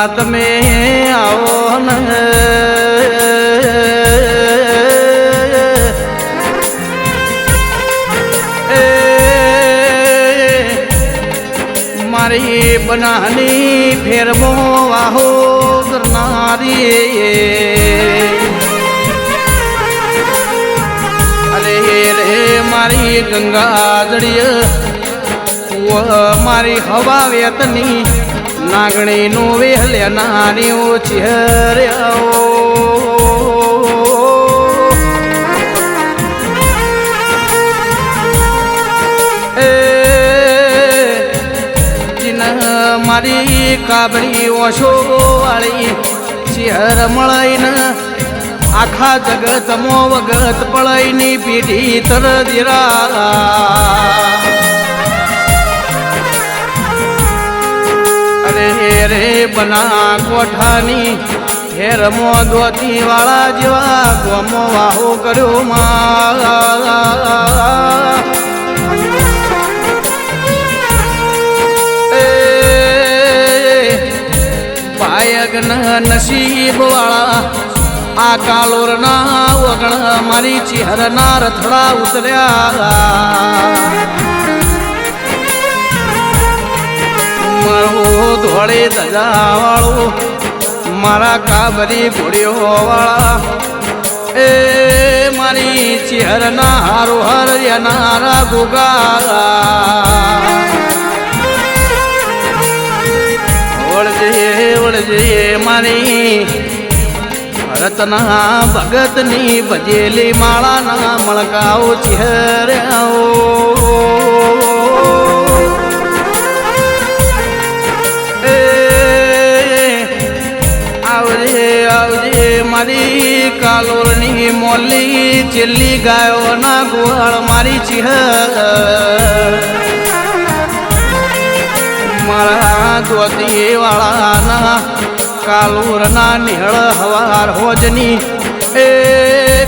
તમે આવો ને મારી બનાની ફેરમો વાહો કરનારી અરે રે મારી ગંગા જળીય મારી હવા વેતની નાગણી નું વહેલ્યાનારી ચહેર્યાઓ મારી કાબરી ઓશો વાળી ચહેર મળીને આખા જગત મો વગત પળઈની પીઢી તર દીરા અરે રે બના કોઠાની હેર મો દોતી વાળા જેવા ગોમો વાહો કર્યો પાયગન નસીબ વાળા આ કાલોર ના વગણ મારી ચહેર ના રથડા ઉતર્યા મારો ધોળે ધજા વાળો મારા કાબરી ઘોડ્યો વાળા એ મારી ચહેર ના હારો હરનારા ગોગા વળજે મારી રતના ભગતની ભજેલી માળાના મણકાઓ ચહેર્યાઓ આવજે મારી કાલોરની મોલી ચેલી ગાયોના ગોળ મારી ચહેર મારા ધોતી વાળાના કાલુરના નિહળ હવાર હોજની એ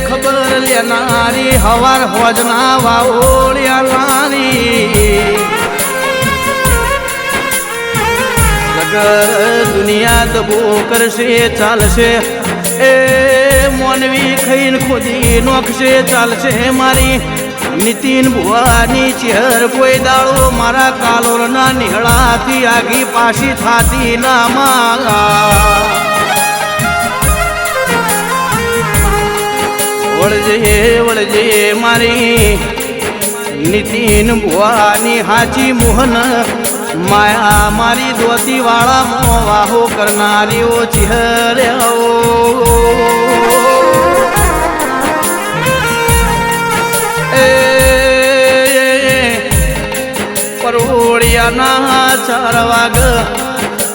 ખબર લેનારી હવાર હોજના વાવોળ્યાનારી દુનિયા દબો કરશે ચાલશે એ મોનવી ખઈને ખોદી નોખશે ચાલશે મારી નીતિન ભુવાની ચહેર કોઈ દાડો મારા કાલોરના નિહળાથી આગી પાછી થાતી ના માગા વળજે મારી નીતિન ભુવાની હાચી મોહન માયા મારી દોતી વાળા મો વાહો કરનારીઓ ચહેર્યાઓ પરોળિયાના 4 વાગ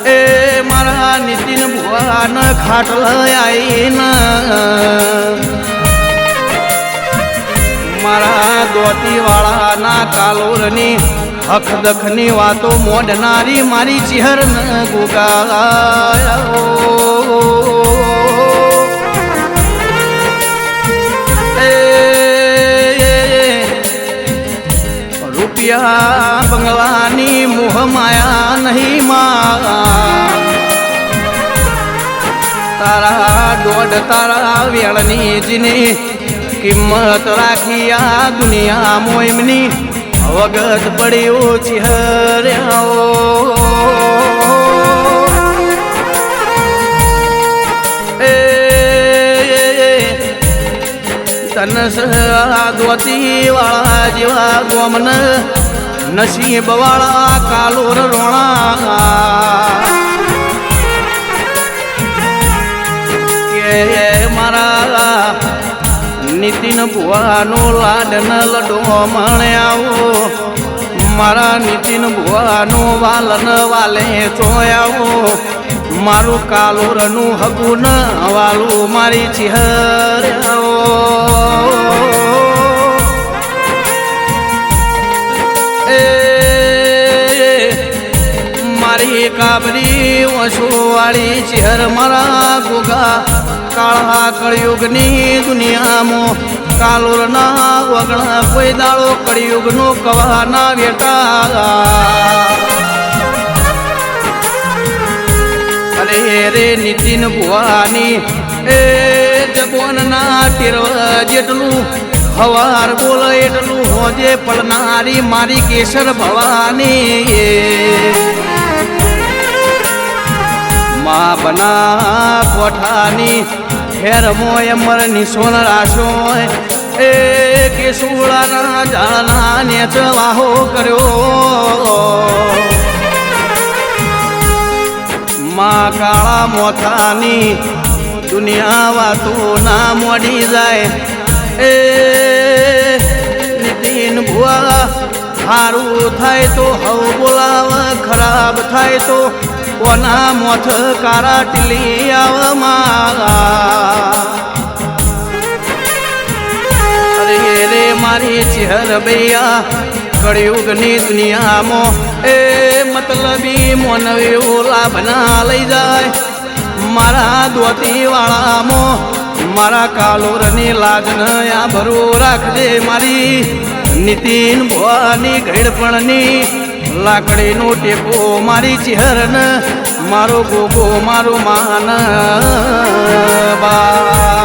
એ મારા નીતિન ભુવાન ખાટલ આઈને મારા દોતી વાળાના કાલોરની હક દખની વાતો મોડનારી મારી ચહેર ન ગુગાયો રૂપિયા બંગલાની મોહ માયા નહીં માં તારા દોઢ તારા વેળની જીની કિંમત રાખી આ દુનિયા મોયમની વગત પડ્યો ચહેર્યાઓ તનસ દોતી વાળા જેવા ગોમન નસીબ વાળા કાલોર રોણા કે મારા નીતિન ભુવાનો લાડન લડો મણ્યાવો મારા નીતિન ભુવાનો વાલન વાલે ચોયાવો મારું કાલોરનું હગુન વાલું મારી ચહેર્યાઓ મારી કાબરી વસુવાળી ચહેર મારા ગોગા કાળા કળિયુગની દુનિયામાં કાલોરના વગણા કોઈ દાડો કળિયુગનો કવાના વેટા અરે નીતિન ભુવાની એ જગવનના તીરવ જેટલું હવાર બોલ એટલું હોજે પડનારી મારી કેસર ભવાની મા બના પોઠાની ખેર મોય અમરની સોન રાશો એ કેસુડાના જાળના નેચ વાહો કર્યો મા કાળા મોથાની દુનિયા વાતો ના મોડી જાય એ નીતિન ભુવા સારું થાય તો હવ બોલાવ ખરાબ થાય તો કોના મોથ કારા ટીલી આવમાં અરે રે મારી ચહેર બૈયા કળિયુગની દુનિયામાં એ મતલબી મોનવીઓ લાભના લઈ જાય મારા દોતી વાળામાં મારા કાલોરની લાજન આ ભરું રાખજે મારી નીતિન ભુવાની ઘેડપણની લાકડીનો ટેકો મારી ચહેરન મારો ગોગો મારો માન બા